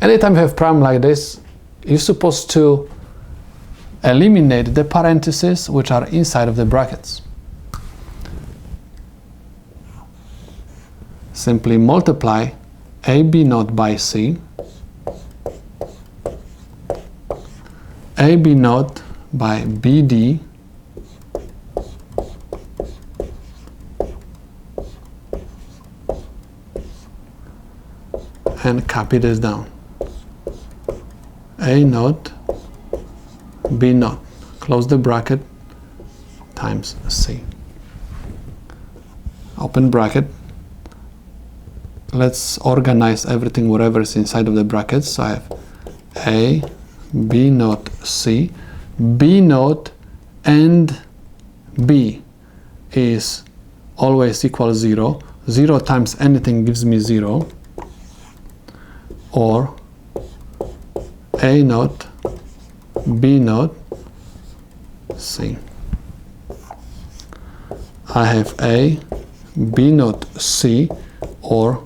Anytime you have problem like this, you're supposed to eliminate the parentheses which are inside of the brackets. Simply multiply AB naught by C, AB naught by BD, and copy this down. A naught, B naught, close the bracket, times C. Open bracket. Let's organize everything whatever is inside of the brackets. So I have A, B naught, C. B naught and B is always equal 0. 0 times anything gives me 0. Or A naught, B naught, C. I have A, B naught, C, or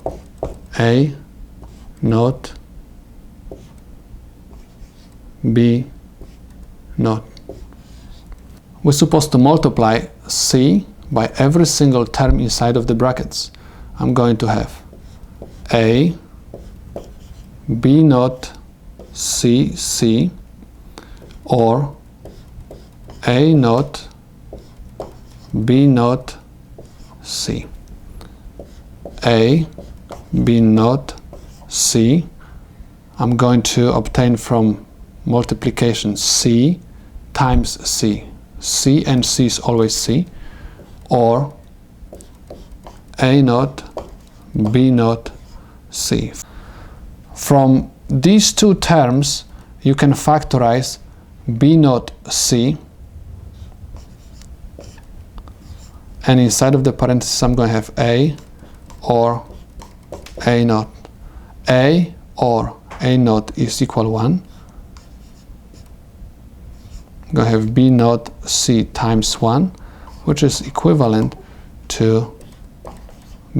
A naught, B naught. We're supposed to multiply C by every single term inside of the brackets. I'm going to have A, B naught, C, C, or A naught, B naught, C. A, B naught, C. I'm going to obtain from multiplication C times C. C and C is always C. Or A naught, B naught, C. From these two terms, you can factorize B naught C, and inside of the parentheses I'm going to have A or A naught. A or A naught is equal 1. I'm going to have B naught C times 1, which is equivalent to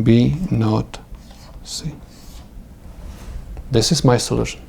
B naught C. This is my solution.